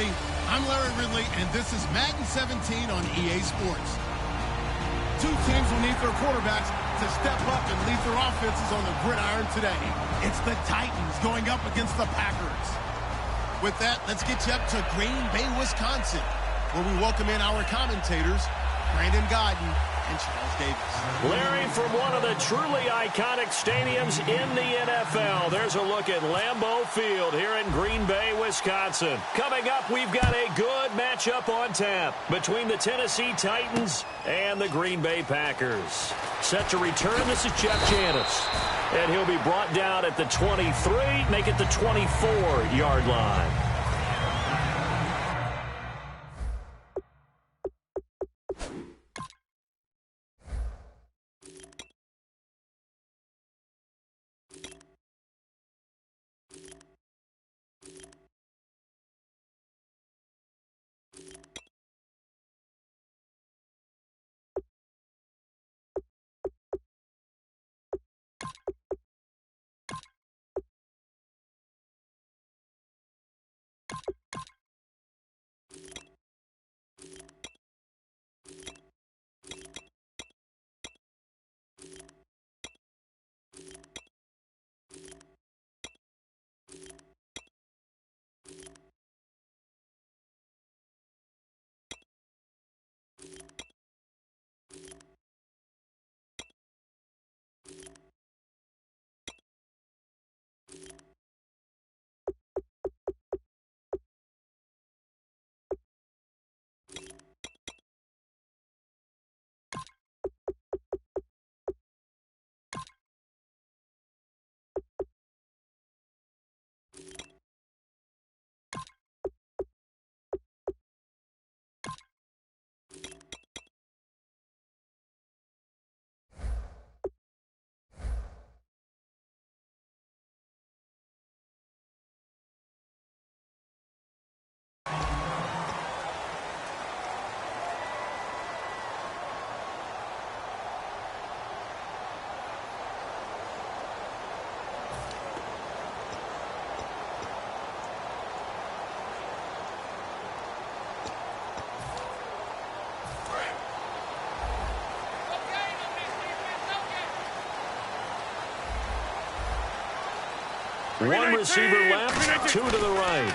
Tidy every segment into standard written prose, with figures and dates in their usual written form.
everybody. I'm Larry Ridley, and this is Madden 17 on EA Sports. Two teams will need their quarterbacks to step up and lead their offenses on the gridiron today. It's the Titans going up against the Packers. With that, let's get you up to Green Bay, Wisconsin, where we welcome in our commentators, Brandon Godden and Charles Davis. Larry, from one of the truly iconic stadiums in the NFL, there's a look at Lambeau Field here in Green Bay, Wisconsin. Coming up, we've got a good matchup on tap between the Tennessee Titans and the Green Bay Packers. Set to return, this is Jeff Janis. And he'll be brought down at the 23, make it the 24-yard line. One receiver left, two to the right.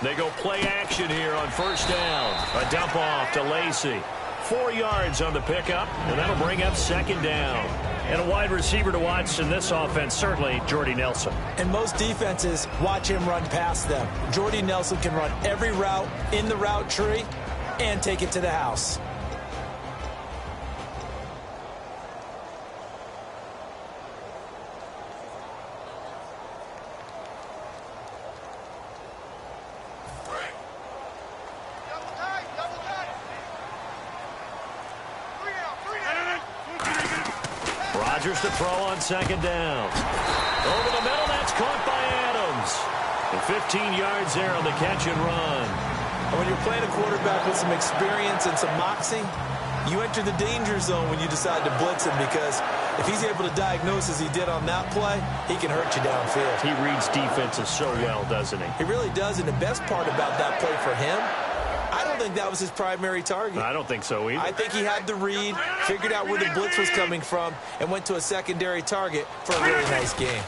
They go play action here on first down. A dump off to Lacy. 4 yards on the pickup, and that'll bring up second down. And a wide receiver to watch in this offense, certainly Jordy Nelson. And most defenses watch him run past them. Jordy Nelson can run every route in the route tree and take it to the house. Rodgers to throw on second down. Over the middle, that's caught by Adams. And 15 yards there on the catch and run. And when you're playing a quarterback with some experience and some moxie, you enter the danger zone when you decide to blitz him, because if he's able to diagnose as he did on that play, he can hurt you downfield. He reads defenses so well, doesn't he? He really does, and the best part about that play for him, I don't think that was his primary target. I don't think so either. I think he had the read, figured out where the blitz was coming from, and went to a secondary target for a really nice game.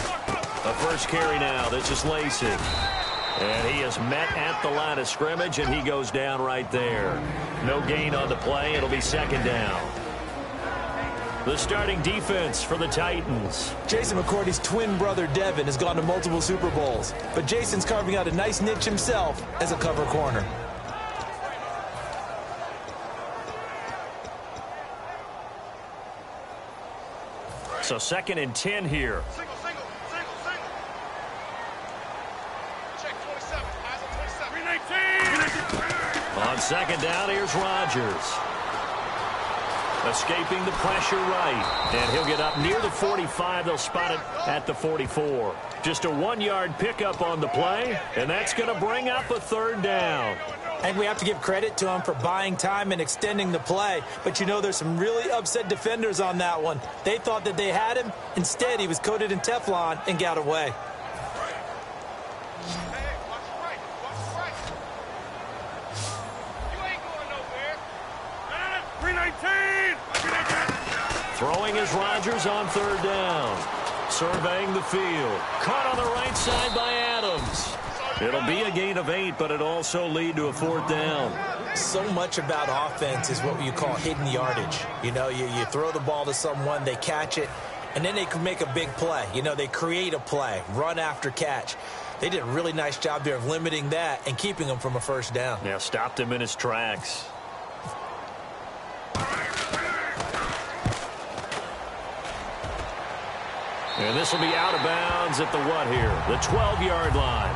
The first carry now. This is Lacy. And he is met at the line of scrimmage, and he goes down right there. No gain on the play. It'll be second down. The starting defense for the Titans. Jason McCourty's twin brother, Devin, has gone to multiple Super Bowls, but Jason's carving out a nice niche himself as a cover corner. So 2nd and 10 here. Single. Check 27. Eyes on 27. On second down, here's Rodgers. Escaping the pressure right. And he'll get up near the 45. They'll spot it at the 44. Just a 1-yard pickup on the play, and that's going to bring up a third down. And we have to give credit to him for buying time and extending the play. But, you know, there's some really upset defenders on that one. They thought that they had him. Instead, he was coated in Teflon and got away. Hey, watch right. Throwing is Rodgers on third down. Surveying the field. Caught on the right side by Adams. It'll be a gain of 8, but it'll also lead to a fourth down. So much about offense is what you call hidden yardage. You know, you throw the ball to someone, they catch it, and then they can make a big play. You know, they create a play, run after catch. They did a really nice job there of limiting that and keeping him from a first down. Yeah, stopped him in his tracks. And this will be out of bounds at the what here? The 12-yard line.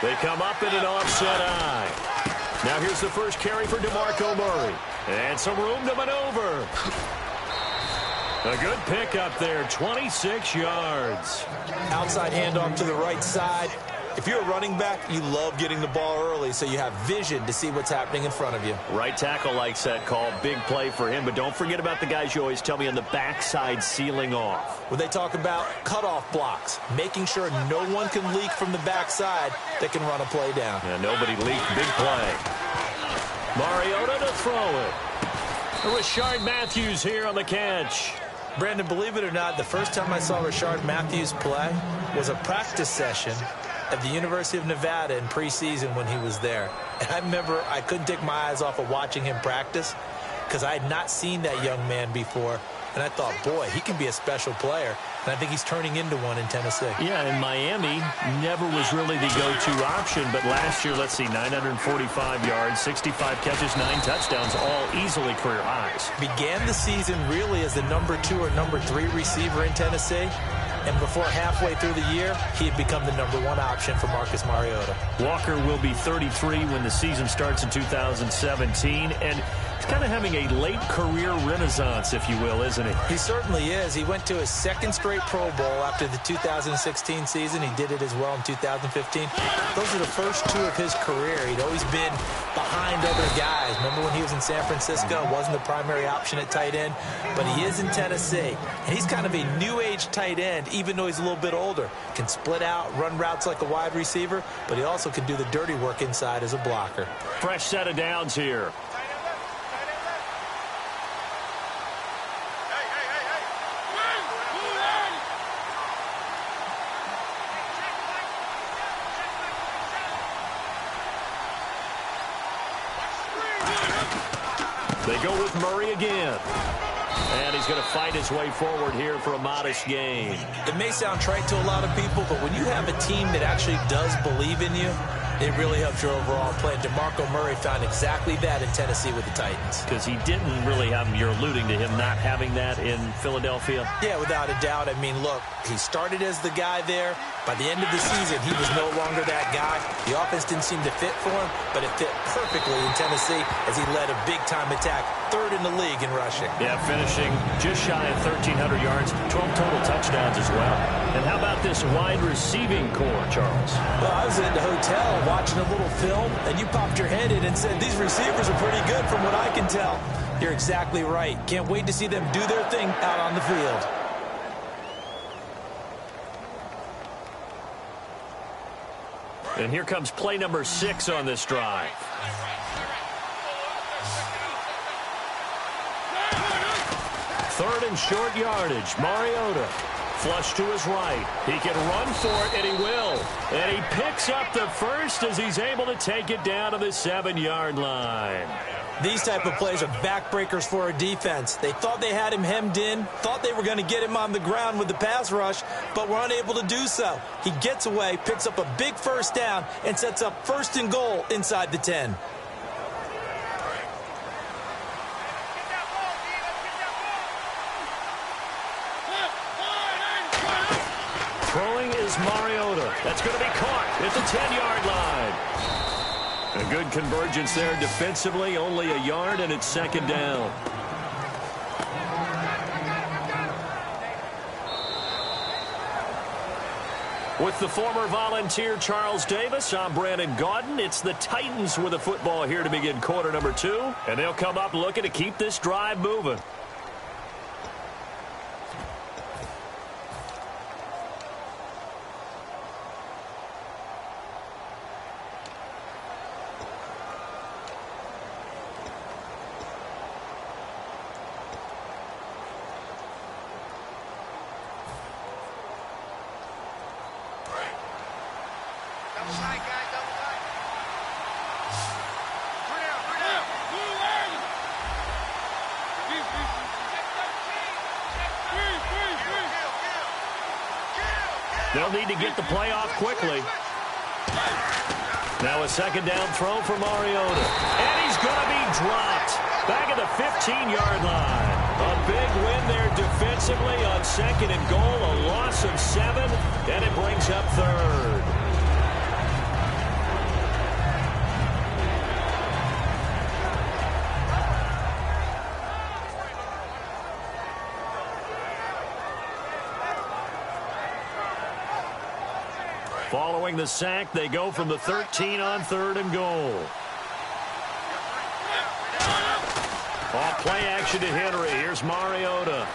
They come up in an offset eye. Now here's the first carry for DeMarco Murray. And some room to maneuver. A good pickup there, 26 yards. Outside handoff to the right side. If you're a running back, you love getting the ball early so you have vision to see what's happening in front of you. Right tackle likes that call. Big play for him. But don't forget about the guys you always tell me on the backside sealing off. When they talk about cutoff blocks, making sure no one can leak from the backside that can run a play down. Yeah, nobody leaked. Big play. Mariota to throw it. Rashard Matthews here on the catch. Brandon, believe it or not, the first time I saw Rashard Matthews play was a practice session at the University of Nevada in preseason when he was there. And I remember I couldn't take my eyes off of watching him practice because I had not seen that young man before. And I thought, boy, he can be a special player. And I think he's turning into one in Tennessee. Yeah, and Miami never was really the go-to option. But last year, let's see, 945 yards, 65 catches, 9 touchdowns, all easily career highs. Began the season really as the #2 or #3 receiver in Tennessee. And before halfway through the year, he had become the #1 option for Marcus Mariota. Walker will be 33 when the season starts in 2017. And he's kind of having a late career renaissance, if you will, isn't he? He certainly is. He went to his second straight Pro Bowl after the 2016 season. He did it as well in 2015. Those are the first 2 of his career. He'd always been behind other guys. Remember when he was in San Francisco? Wasn't the primary option at tight end, but he is in Tennessee. And he's kind of a new age tight end, even though he's a little bit older. Can split out, run routes like a wide receiver, but he also can do the dirty work inside as a blocker. Fresh set of downs here. They go with Murray again. And he's going to fight his way forward here for a modest gain. It may sound trite to a lot of people, but when you have a team that actually does believe in you, it really helps your overall play. DeMarco Murray found exactly that in Tennessee with the Titans. Because he didn't really have, you're alluding to him not having that in Philadelphia? Yeah, without a doubt. I mean, look, he started as the guy there. By the end of the season, he was no longer that guy. The offense didn't seem to fit for him, but it fit perfectly in Tennessee as he led a big-time attack, 3rd in the league in rushing. Yeah, finishing just shy of 1,300 yards, 12 total touchdowns as well. And how about this wide receiving core, Charles? Well, I was at the hotel watching a little film, and you popped your head in and said, these receivers are pretty good from what I can tell. You're exactly right. Can't wait to see them do their thing out on the field. And here comes play number 6 on this drive. Third and short yardage. Mariota. Flush to his right. He can run for it, and he will. And he picks up the first as he's able to take it down to the 7-yard line. These type of plays are backbreakers for a defense. They thought they had him hemmed in, thought they were going to get him on the ground with the pass rush, but were unable to do so. He gets away, picks up a big first down, and sets up 1st and goal inside the 10. Throwing is Mariota. That's going to be caught at the 10-yard line. A good convergence there defensively, only a yard, and it's 2nd down. With the former Volunteer Charles Davis, I'm Brandon Gaudin. It's the Titans with the football here to begin quarter number 2. And they'll come up looking to keep this drive moving. They'll need to get the play off quickly. Now a second down throw for Mariota. And he's going to be dropped. Back at the 15-yard line. A big win there defensively on second and goal. A loss of 7. And it brings up third. Following the sack, they go from the 13 on third and goal. Off play action to Henry. Here's Mariota.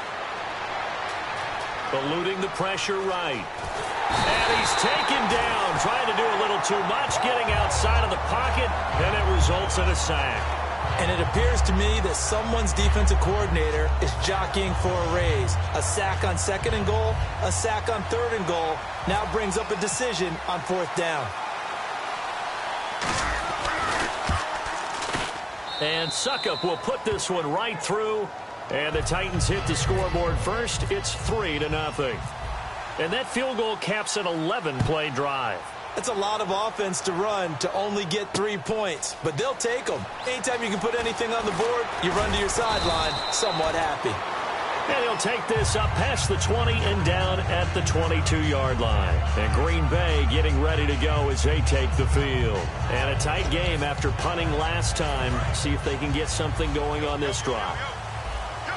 Eluding the pressure right. And he's taken down. Trying to do a little too much. Getting outside of the pocket. And it results in a sack. And it appears to me that someone's defensive coordinator is jockeying for a raise. A sack on second and goal, a sack on third and goal, now brings up a decision on fourth down. And Suckup will put this one right through. And the Titans hit the scoreboard first. It's 3-0. And that field goal caps an 11-play drive. That's a lot of offense to run to only get 3 points, but they'll take them. Anytime you can put anything on the board, you run to your sideline somewhat happy. And he'll take this up past the 20 and down at the 22-yard line. And Green Bay getting ready to go as they take the field. And a tight game after punting last time. See if they can get something going on this drive.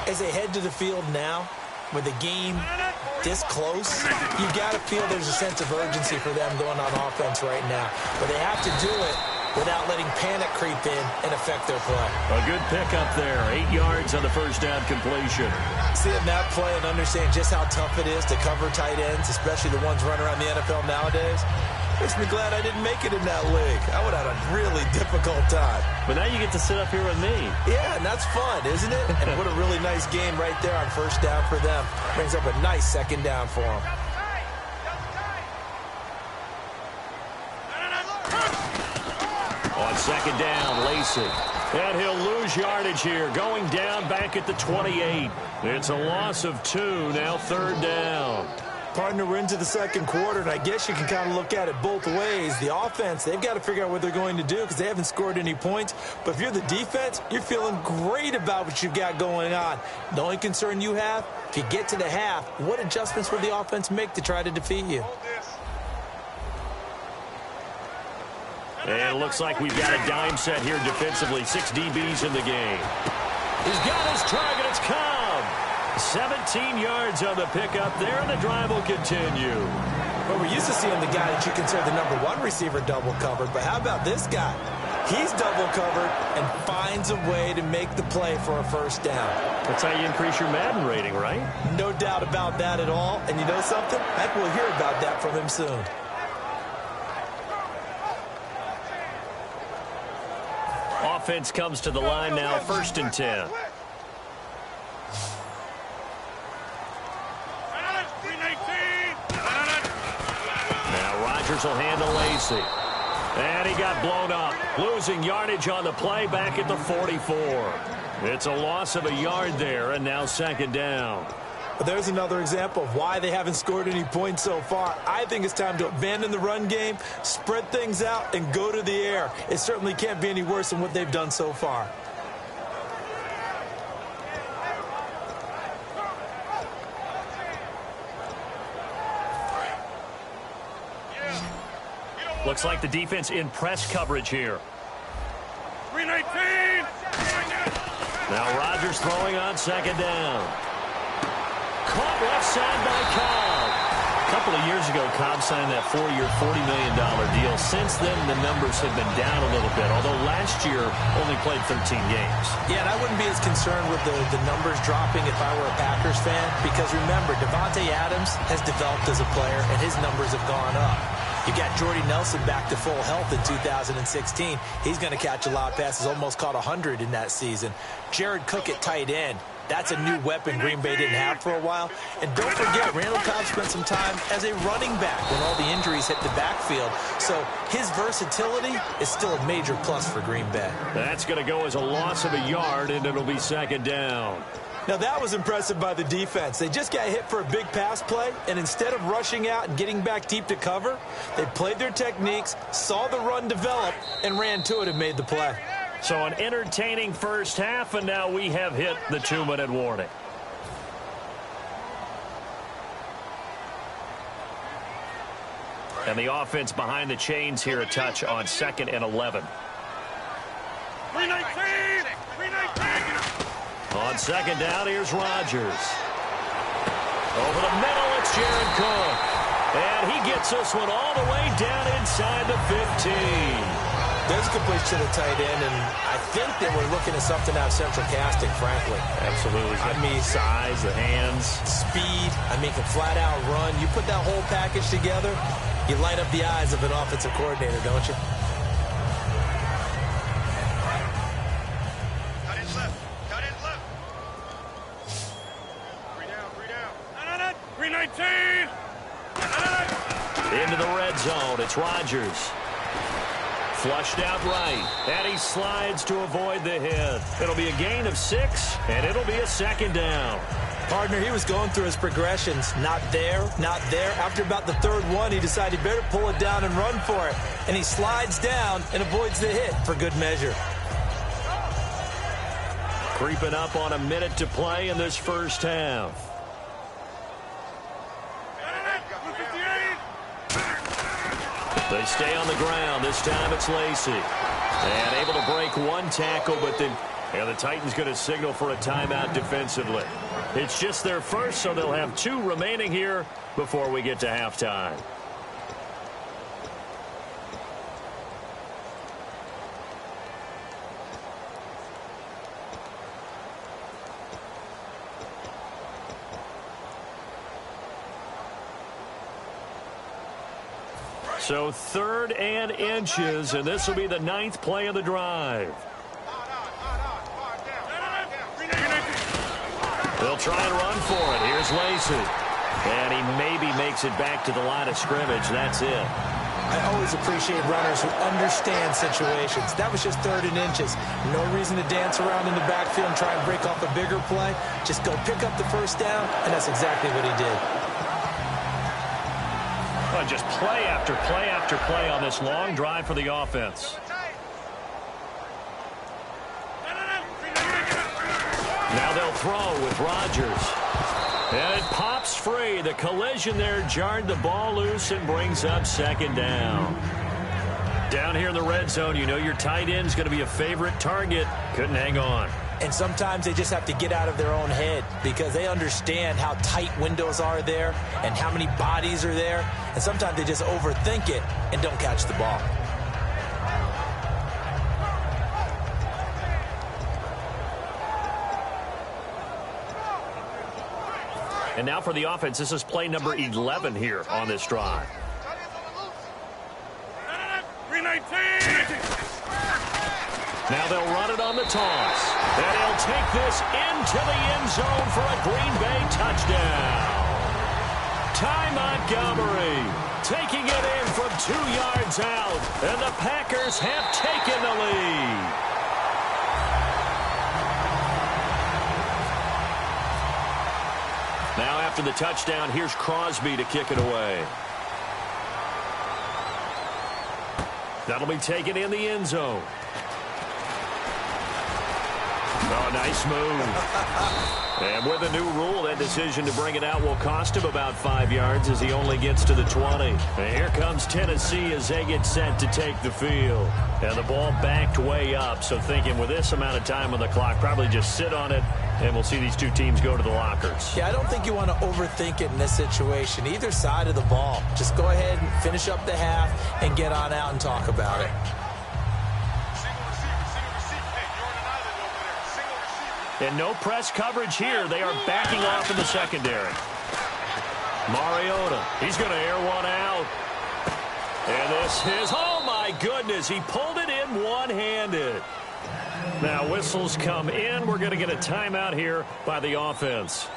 As they head to the field now, with the game this close, you got to feel there's a sense of urgency for them going on offense right now. But they have to do it without letting panic creep in and affect their play. A good pickup there. 8 yards on the first down completion. Seeing that play and understand just how tough it is to cover tight ends, especially the ones running around the NFL nowadays, makes me glad I didn't make it in that league. I would have had a really difficult time. But now you get to sit up here with me. Yeah, and that's fun, isn't it? And what a really nice game right there on first down for them. Brings up a nice second down for them. On second down, Lacey. And he'll lose yardage here. Going down back at the 28. It's a loss of 2. Now third down. Partner, we're into the second quarter, and I guess you can kind of look at it both ways. The offense, they've got to figure out what they're going to do because they haven't scored any points. But if you're the defense, you're feeling great about what you've got going on. The only concern you have, if you get to the half, what adjustments will the offense make to try to defeat you? And it looks like we've got a dime set here defensively. 6 DBs in the game. He's got his target. It's Cobb. 17 yards on the pickup there, and the drive will continue. Well, we're used to seeing the guy that you consider the number 1 receiver double covered, but how about this guy? He's double covered and finds a way to make the play for a first down. That's how you increase your Madden rating, right? No doubt about that at all. And you know something? I think we'll hear about that from him soon. Offense comes to the line now, 1st and 10. Now Rodgers will handle Lacey. And he got blown up. Losing yardage on the play back at the 44. It's a loss of a yard there, and now second down. But there's another example of why they haven't scored any points so far. I think it's time to abandon the run game, spread things out, and go to the air. It certainly can't be any worse than what they've done so far. Looks like the defense in press coverage here. 319. Now Rodgers throwing on second down. Caught left side by Cobb. couple of years ago, Cobb signed that 4-year, $40 million deal. Since then, the numbers have been down a little bit, although last year only played 13 games. Yeah, and I wouldn't be as concerned with the numbers dropping if I were a Packers fan, because remember, Devontae Adams has developed as a player, and his numbers have gone up. You got Jordy Nelson back to full health in 2016. He's going to catch a lot of passes, almost caught 100 in that season. Jared Cook at tight end. That's a new weapon Green Bay didn't have for a while. And don't forget, Randall Cobb spent some time as a running back when all the injuries hit the backfield. So his versatility is still a major plus for Green Bay. That's going to go as a loss of a yard, and it'll be second down. Now, that was impressive by the defense. They just got hit for a big pass play, and instead of rushing out and getting back deep to cover, they played their techniques, saw the run develop, and ran to it and made the play. So an entertaining first half, and now we have hit the 2-minute warning. And the offense behind the chains here, a touch on 2nd and 11. 319! 319! On second down, here's Rodgers. Over the middle, it's Jared Cook. And he gets this one all the way down inside the 15. There's a completion to the tight end, and I think they were looking at something out of central casting, frankly. Absolutely. I mean, size, the hands. Speed. I mean, can flat-out run. You put that whole package together, you light up the eyes of an offensive coordinator, don't you? Cut in left. Cut in left. 3 down. 3 down. 319! Into the red zone. It's Rodgers. Flushed out right, and he slides to avoid the hit. It'll be a gain of 6, and it'll be a second down. Partner, he was going through his progressions. Not there, not there. After about the third one, he decided he better pull it down and run for it. And he slides down and avoids the hit for good measure. Creeping up on a minute to play in this first half. They stay on the ground. This time it's Lacy. And able to break one tackle, but then the Titans going to signal for a timeout defensively. It's just their first, so they'll have 2 remaining here before we get to halftime. So 3rd and inches, and this will be the 9th play of the drive. They'll try and run for it. Here's Lacy. And he maybe makes it back to the line of scrimmage. That's it. I always appreciate runners who understand situations. That was just 3rd and inches. No reason to dance around in the backfield and try and break off a bigger play. Just go pick up the first down, and that's exactly what he did. Just play after play after play on this long drive for the offense. Now they'll throw with Rodgers. And it pops free. The collision there jarred the ball loose and brings up second down. Down here in the red zone, you know your tight end's going to be a favorite target. Couldn't hang on. And sometimes they just have to get out of their own head because they understand how tight windows are there and how many bodies are there. And sometimes they just overthink it and don't catch the ball. And now for the offense, this is play number 11 here on this drive. 319! Now they'll run it on the toss. And he'll take this into the end zone for a Green Bay touchdown. Ty Montgomery taking it in from 2 yards out. And the Packers have taken the lead. Now after the touchdown, here's Crosby to kick it away. That'll be taken in the end zone. Oh, nice move. And with a new rule, that decision to bring it out will cost him about 5 yards as he only gets to the 20. And here comes Tennessee as they get set to take the field. And the ball backed way up, so thinking with this amount of time on the clock, probably just sit on it And we'll see these two teams go to the lockers. Yeah, I don't think you want to overthink it in this situation. Either side of the ball. Just go ahead and finish up the half and get on out and talk about it. And no press coverage here. They are backing off in the secondary. Mariota, he's going to air one out. And this is, oh my goodness, he pulled it in one-handed. Now whistles come in. We're going to get a timeout here by the offense.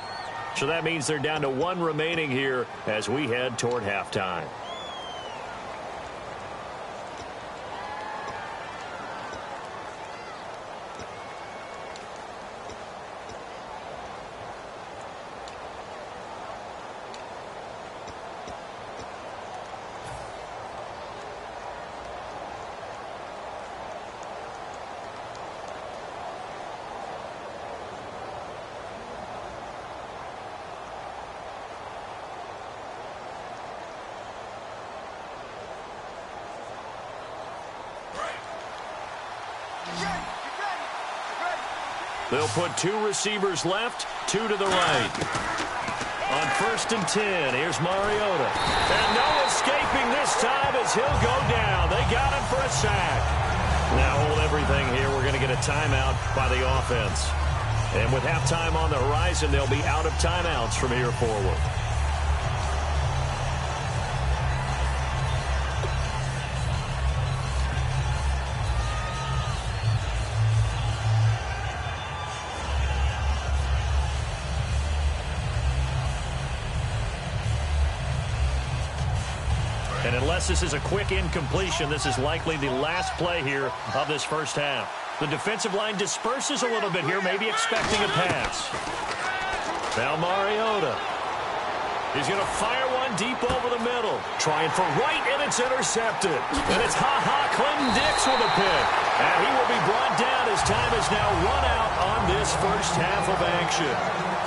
So that means they're down to one remaining here as we head toward halftime. They'll put two receivers left, two to the right. On 1st and 10, here's Mariota. And no escaping this time as he'll go down. They got him for a sack. Now hold everything here. We're going to get a timeout by the offense. And with halftime on the horizon, they'll be out of timeouts from here forward. And unless this is a quick incompletion, this is likely the last play here of this first half. The defensive line disperses a little bit here, maybe expecting a pass. Now Mariota. He's going to fire one deep over the middle. Trying for right, and it's intercepted. And it's Clinton Dix with a pick. And he will be brought down as time is now run out on this first half of action.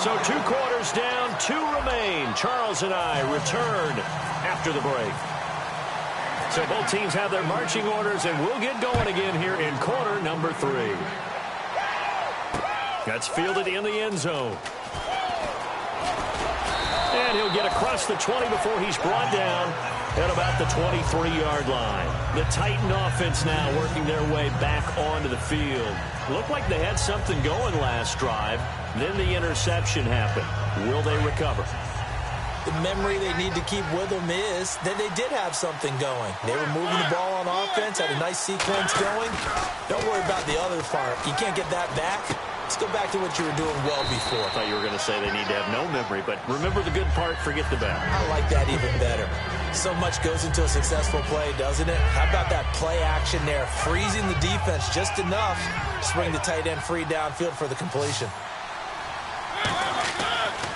So 2 quarters down, 2 remain. Charles and I return after the break. So both teams have their marching orders, and we'll get going again here in quarter number 3. That's fielded in the end zone. And he'll get across the 20 before he's brought down at about the 23-yard line. The Titan offense now working their way back onto the field. Looked like they had something going last drive. Then the interception happened. Will they recover? The memory they need to keep with them is that they did have something going. They were moving the ball on offense, had a nice sequence going. Don't worry about the other part. You can't get that back. Let's go back to what you were doing well before. I thought you were going to say they need to have no memory, but remember the good part, forget the bad. I like that even better. So much goes into a successful play, doesn't it? How about that play action there, freezing the defense just enough to bring the tight end free downfield for the completion.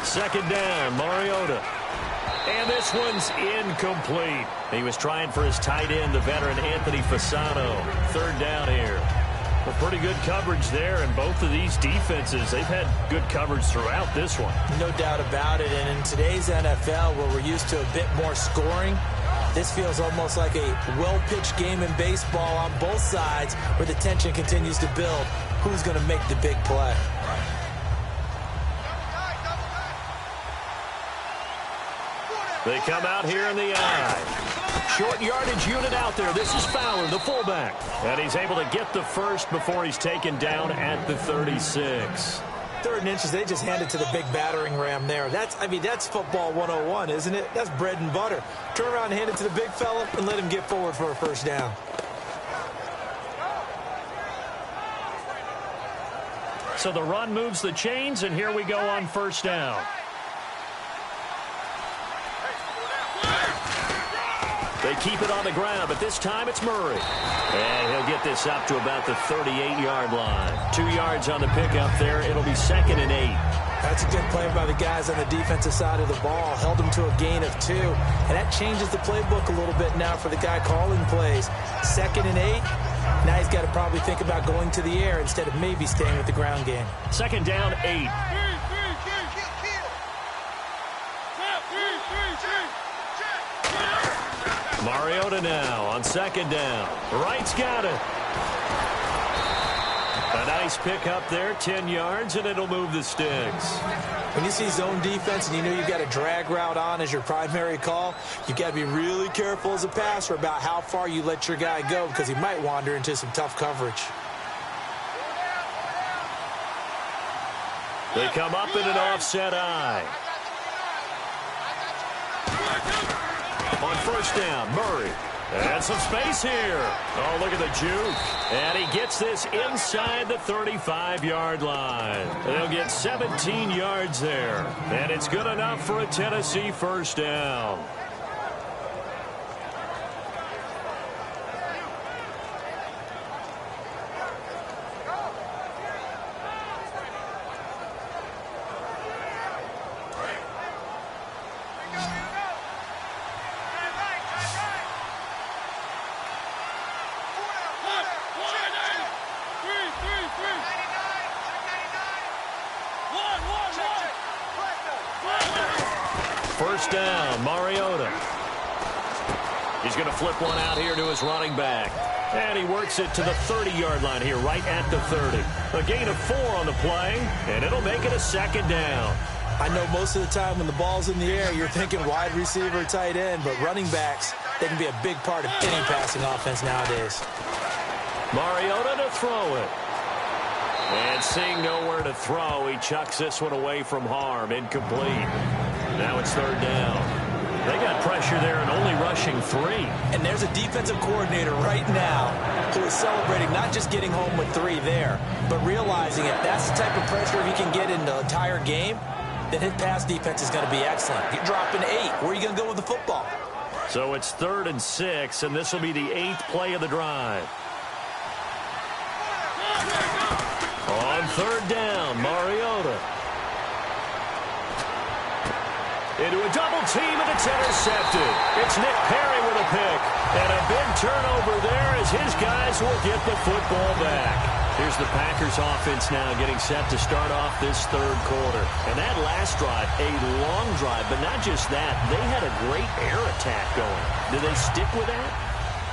Second down, Mariota. And this one's incomplete. He was trying for his tight end, the veteran Anthony Fasano. Third down here. Well, pretty good coverage there, and both of these defenses, they've had good coverage throughout this one. No doubt about it, and in today's NFL, where we're used to a bit more scoring, this feels almost like a well-pitched game in baseball on both sides where the tension continues to build. Who's going to make the big play? They come out here in the eye. Short yardage unit out there. This is Fowler, the fullback. And he's able to get the first before he's taken down at the 36. 3rd and inches, they just handed to the big battering ram there. That's football 101, isn't it? That's bread and butter. Turn around and hand it to the big fella and let him get forward for a first down. So the run moves the chains, and here we go on first down. They keep it on the ground, but this time it's Murray. And he'll get this up to about the 38-yard line. 2 yards on the pickup there. It'll be 2nd and 8. That's a good play by the guys on the defensive side of the ball. Held them to a gain of 2. And that changes the playbook a little bit now for the guy calling plays. 2nd and 8. Now he's got to probably think about going to the air instead of maybe staying with the ground game. 2nd down, 8. Mariota now on 2nd down. Wright's got it. A nice pick up there, 10 yards, and it'll move the sticks. When you see zone defense and you know you've got a drag route on as your primary call, you've got to be really careful as a passer about how far you let your guy go because he might wander into some tough coverage. They come up in an offset eye. On first down, Murray. And some space here. Oh, look at the juke. And he gets this inside the 35-yard line. They'll get 17 yards there. And it's good enough for a Tennessee first down. First down, Mariota. He's going to flip one out here to his running back. And he works it to the 30-yard line here, right at the 30. A gain of 4 on the play, and it'll make it a second down. I know most of the time when the ball's in the air, you're thinking wide receiver, tight end, but running backs, they can be a big part of any passing offense nowadays. Mariota to throw it. And seeing nowhere to throw, he chucks this one away from harm. Incomplete. Now it's third down. They got pressure there and only rushing 3. And there's a defensive coordinator right now who is celebrating not just getting home with 3 there, but realizing if that's the type of pressure he can get in the entire game, then his pass defense is going to be excellent. You're dropping 8. Where are you going to go with the football? So it's 3rd and 6, and this will be the 8th play of the drive. On third down, Mariota. Into a double team, and it's intercepted. It's Nick Perry with a pick. And a big turnover there as his guys will get the football back. Here's the Packers offense now getting set to start off this third quarter. And that last drive, a long drive, but not just that. They had a great air attack going. Do they stick with that?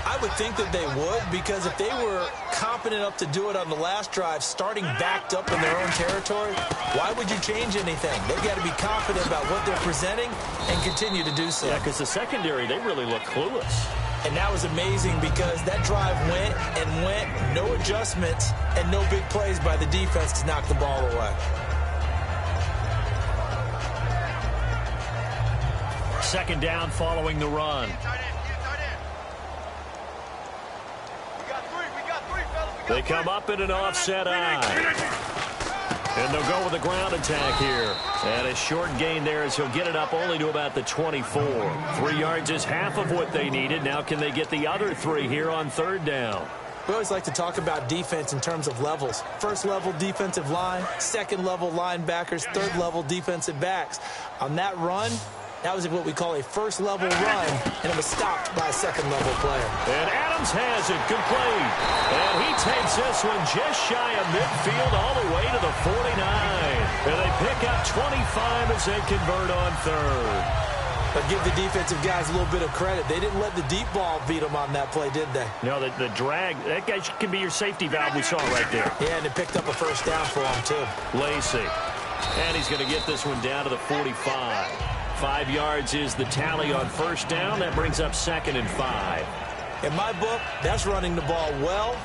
I would think that they would, because if they were competent enough to do it on the last drive, starting backed up in their own territory, why would you change anything? They've got to be confident about what they're presenting and continue to do so. Yeah, because the secondary, they really look clueless. And that was amazing because that drive went and went, no adjustments, and no big plays by the defense to knock the ball away. Second down following the run. They come up in an offset eye. And they'll go with a ground attack here. And a short gain there as he'll get it up only to about the 24. 3 yards is half of what they needed. Now can they get the other 3 here on third down? We always like to talk about defense in terms of levels. First level defensive line, second level linebackers, third level defensive backs. On that run, that was what we call a first level run, and it was stopped by a second level player. And Adams has it complete. And he takes this one just shy of midfield all the way to the 49. And they pick up 25 as they convert on third. But give the defensive guys a little bit of credit. They didn't let the deep ball beat them on that play, did they? No, the drag, that guy can be your safety valve we saw right there. Yeah, and it picked up a first down for him, too. Lacey. And he's going to get this one down to the 45. 5 yards is the tally on first down. That brings up 2nd and 5. In my book, that's running the ball well,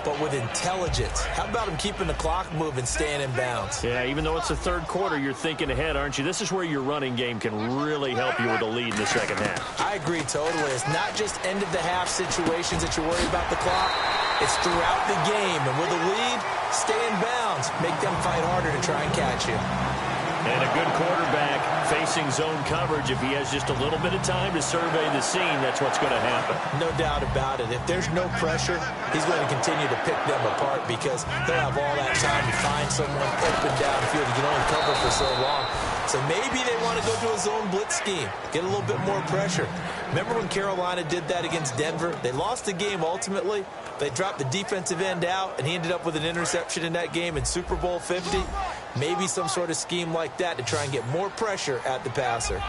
but with intelligence. How about him keeping the clock moving, staying in bounds? Yeah, even though it's the third quarter, you're thinking ahead, aren't you? This is where your running game can really help you with a lead in the second half. I agree totally. It's not just end-of-the-half situations that you're worried about the clock. It's throughout the game. And with a lead, stay in bounds. Make them fight harder to try and catch you. And a good quarterback facing zone coverage. If he has just a little bit of time to survey the scene, that's what's going to happen. No doubt about it. If there's no pressure, he's going to continue to pick them apart because he'll have all that time to find someone open downfield. He can only cover for so long. So maybe they want to go to a zone blitz scheme, get a little bit more pressure. Remember when Carolina did that against Denver? They lost the game ultimately. They dropped the defensive end out, and he ended up with an interception in that game in Super Bowl 50. Maybe some sort of scheme like that to try and get more pressure at the passer.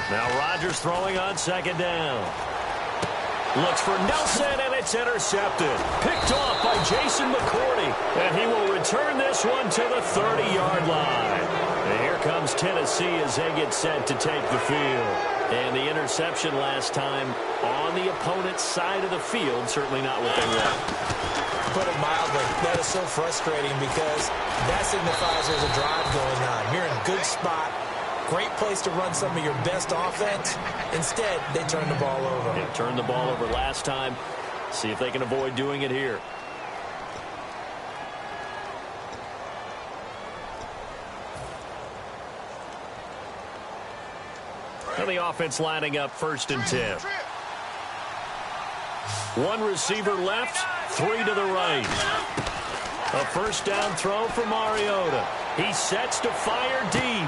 Now Rodgers throwing on second down. Looks for Nelson, and it's intercepted. Picked off by Jason McCourty. And he will return this one to the 30-yard line. And here comes Tennessee as they get set to take the field. And the interception last time on the opponent's side of the field, certainly not what they want. Put it mildly, that is so frustrating because that signifies there's a drive going on. You're in a good spot, great place to run some of your best offense. Instead, they turn the ball over. Yeah, turned the ball over last time. See if they can avoid doing it here. And the offense lining up 1st and 10. One receiver left, 3 to the right. A 1st down throw for Mariota. He sets to fire deep.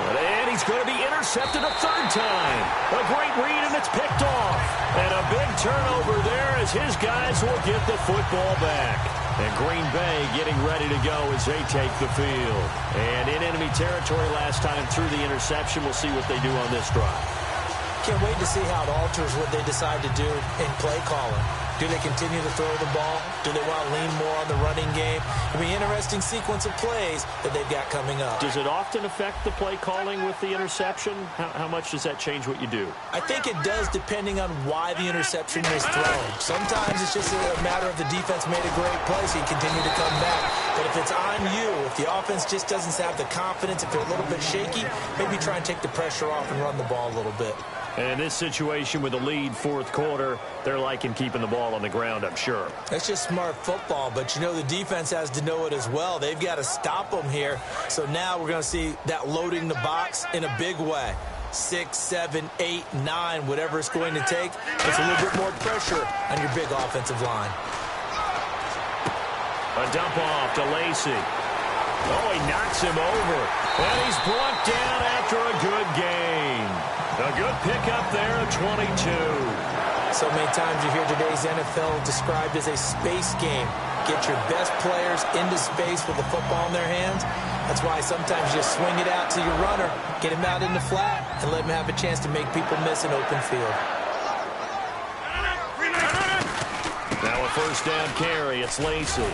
And he's going to be intercepted a 3rd time. A great read, and it's picked off. And a big turnover there as his guys will get the football back. And Green Bay getting ready to go as they take the field. And in enemy territory last time through the interception. We'll see what they do on this drive. Can't wait to see how it alters what they decide to do in play calling. Do they continue to throw the ball? Do they want to lean more on the running game? It'll be an interesting sequence of plays that they've got coming up. Does it often affect the play calling with the interception? How much does that change what you do? I think it does depending on why the interception is thrown. Sometimes it's just a matter of the defense made a great play, so you continue to come back. But if it's on you, if the offense just doesn't have the confidence, if they're a little bit shaky, maybe try and take the pressure off and run the ball a little bit. And in this situation with a lead 4th quarter, they're liking keeping the ball on the ground, I'm sure. That's just smart football, but you know the defense has to know it as well. They've got to stop them here. So now we're going to see that loading the box in a big way. 6, 7, 8, 9, whatever it's going to take. It's a little bit more pressure on your big offensive line. A dump off to Lacy. Oh, he knocks him over. And he's brought down after a good gain. A good pickup there at 22. So many times you hear today's NFL described as a space game. Get your best players into space with the football in their hands. That's why sometimes you just swing it out to your runner, get him out in the flat, and let him have a chance to make people miss an open field. Now a 1st down carry. It's Lacy.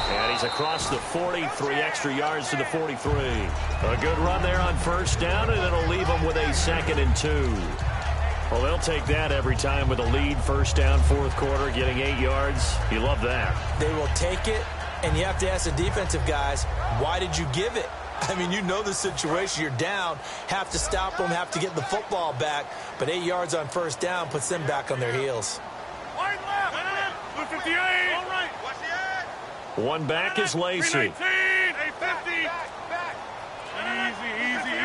And he's across the 40, 3 extra yards to the 43. A good run there on 1st down, and it'll leave him with a 2nd and 2. Well, they'll take that every time with a lead, 1st down, 4th quarter, getting 8 yards. You love that. They will take it, and you have to ask the defensive guys, why did you give it? I mean, you know the situation. You're down, have to stop them, have to get the football back, but 8 yards on 1st down puts them back on their heels. Wide left. 58. All right. Watch the edge. One back is Lacy. 319. 850. Easy.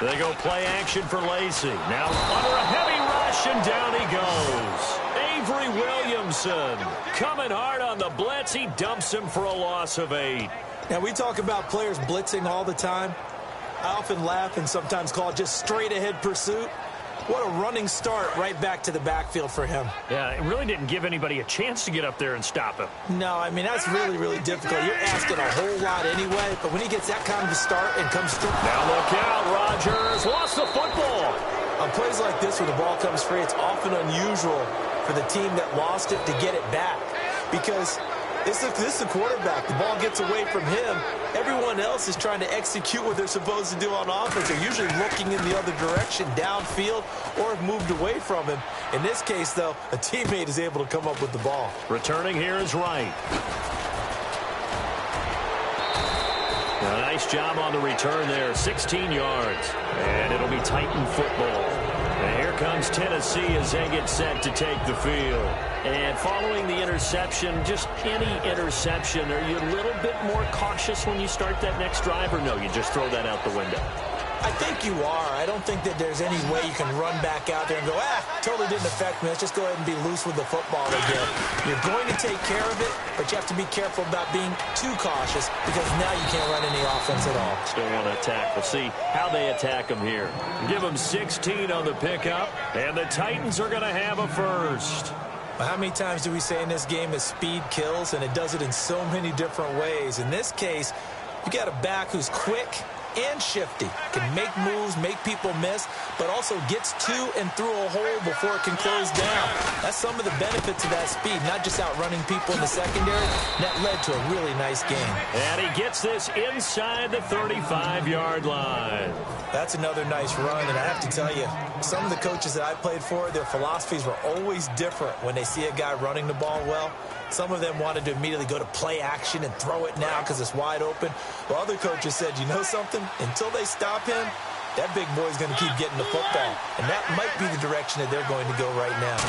They go play action for Lacy. Now under a heavy rush, and down he goes. Avery Williamson coming hard on the blitz. He dumps him for a loss of 8. Now, we talk about players blitzing all the time. I often laugh and sometimes call it just straight-ahead pursuit. What a running start right back to the backfield for him. Yeah, it really didn't give anybody a chance to get up there and stop him. No, I mean, that's really, really difficult. You're asking a whole lot anyway, but when he gets that kind of a start and comes through... Now look out, Rodgers lost the football. On plays like this where the ball comes free, it's often unusual for the team that lost it to get it back because... This is the quarterback. The ball gets away from him. Everyone else is trying to execute what they're supposed to do on offense. They're usually looking in the other direction, downfield, or have moved away from him. In this case, though, a teammate is able to come up with the ball. Returning here is Wright. A nice job on the return there. 16 yards. And it'll be Titan football. And here comes Tennessee as they get set to take the field. And following the interception, just any interception, are you a little bit more cautious when you start that next drive, or no, you just throw that out the window? I think you are. I don't think that there's any way you can run back out there and go, totally didn't affect me. Let's just go ahead and be loose with the football again. You're going to take care of it, but you have to be careful about being too cautious because now you can't run any offense at all. Still want to attack. We'll see how they attack them here. Give them 16 on the pickup, and the Titans are going to have a first. Well, how many times do we say in this game that speed kills, and it does it in so many different ways? In this case, you got a back who's quick and shifty, can make moves, make people miss, but also gets to and through a hole before it can close down. That's some of the benefits of that speed, not just outrunning people in the secondary. That led to a really nice game. And he gets this inside the 35-yard line. That's another nice run, and I have to tell you, some of the coaches that I played for, their philosophies were always different when they see a guy running the ball well. Some of them wanted to immediately go to play action and throw it now because it's wide open. While other coaches said, you know something? Until they stop him, that big boy's going to keep getting the football. And that might be the direction that they're going to go right now.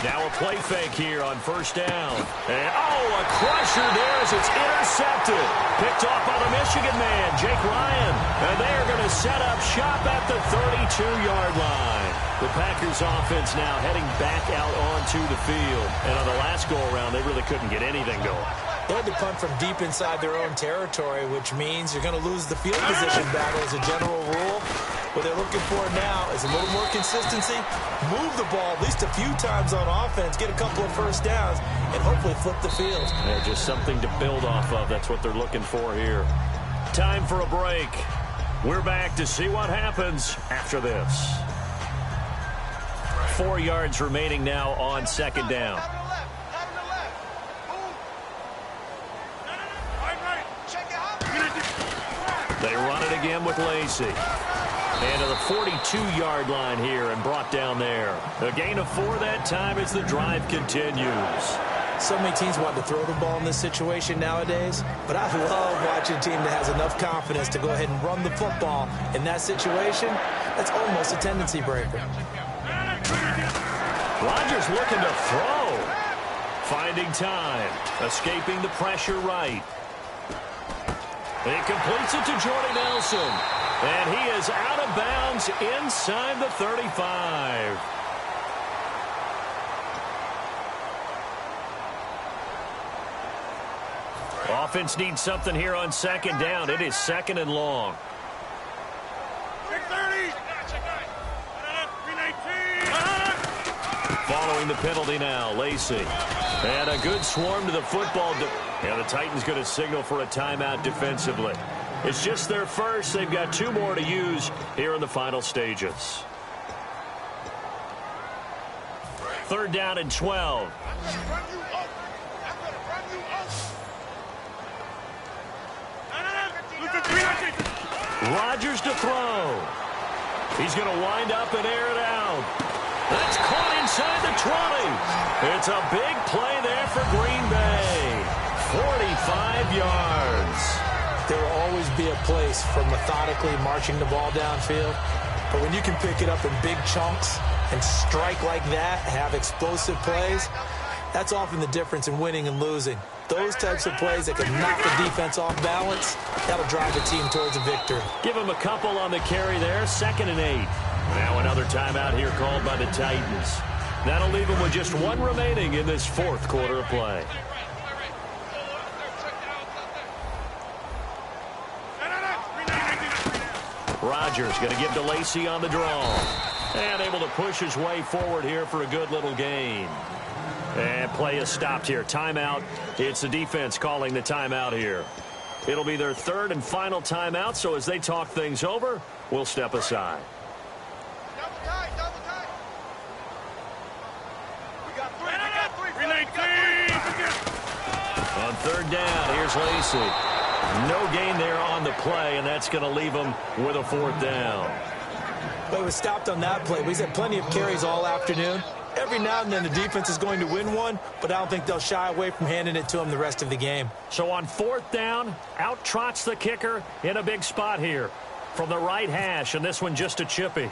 Now a play fake here on first down. And, a crusher there as it's intercepted. Picked off by the Michigan man, Jake Ryan. And they are going to set up shop at the 32-yard line. The Packers offense now heading back out onto the field. And on the last go-around, they really couldn't get anything going. They had to punt from deep inside their own territory, which means you're going to lose the field position battle as a general rule. What they're looking for now is a little more consistency, move the ball at least a few times on offense, get a couple of first downs, and hopefully flip the field. Yeah, just something to build off of. That's what they're looking for here. Time for a break. We're back to see what happens after this. 4 yards remaining now on second down. They run it again with Lacey. And to the 42-yard line here and brought down there. A gain of 4 that time as the drive continues. So many teams want to throw the ball in this situation nowadays, but I love watching a team that has enough confidence to go ahead and run the football in that situation. That's almost a tendency breaker. Rodgers looking to throw. Finding time. Escaping the pressure right. He completes it to Jordy Nelson. And he is out of bounds inside the 35. Offense needs something here on second down. It is second and long. Following the penalty now, Lacey. And a good swarm to the football. And the Titans going to signal for a timeout defensively. It's just their first. They've got 2 more to use here in the final stages. Third down and 12. Rodgers to throw. He's going to wind up and air it out. That's caught inside the 20. It's a big play there for Green Bay. 45 yards. There will always be a place for methodically marching the ball downfield. But when you can pick it up in big chunks and strike like that, have explosive plays, that's often the difference in winning and losing. Those types of plays that can knock the defense off balance, that'll drive the team towards a victory. Give him a couple on the carry there. 2nd and 8. Now another timeout here called by the Titans. That'll leave them with just 1 remaining in this 4th quarter of play. Rodgers going to give to Lacey on the draw. And able to push his way forward here for a good little gain. And play is stopped here. Timeout. It's the defense calling the timeout here. It'll be their 3rd and final timeout, so as they talk things over, we'll step aside. On 3rd down, here's Lacey. No gain there on the play, and that's going to leave them with a 4th down. But it was stopped on that play. He's had plenty of carries all afternoon. Every now and then the defense is going to win one, but I don't think they'll shy away from handing it to him the rest of the game. So on 4th down, out trots the kicker in a big spot here from the right hash, and this one just a chippy.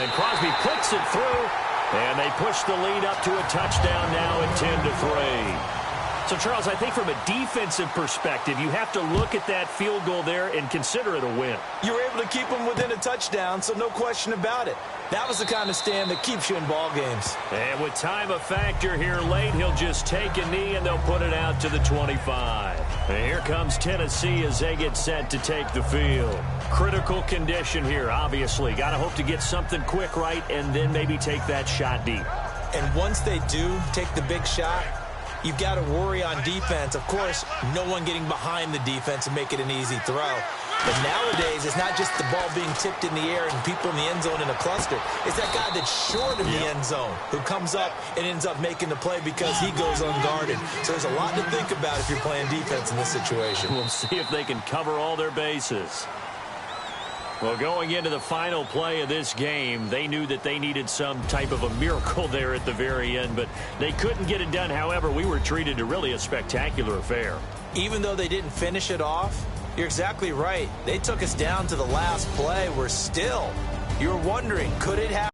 And Crosby puts it through, and they push the lead up to a touchdown now at 10-3. So, Charles, I think from a defensive perspective, you have to look at that field goal there and consider it a win. You were able to keep them within a touchdown, so no question about it. That was the kind of stand that keeps you in ball games. And with time a factor here late, he'll just take a knee and they'll put it out to the 25. And here comes Tennessee as they get set to take the field. Critical condition here, obviously. Got to hope to get something quick right and then maybe take that shot deep. And once they do take the big shot, you've got to worry on defense. Of course, no one getting behind the defense and make it an easy throw. But nowadays, it's not just the ball being tipped in the air and people in the end zone in a cluster. It's that guy that's short of the end zone who comes up and ends up making the play because he goes unguarded. So there's a lot to think about if you're playing defense in this situation. We'll see if they can cover all their bases. Well, going into the final play of this game, they knew that they needed some type of a miracle there at the very end, but they couldn't get it done. However, we were treated to really a spectacular affair. Even though they didn't finish it off, you're exactly right. They took us down to the last play. We're still, you're wondering, could it happen?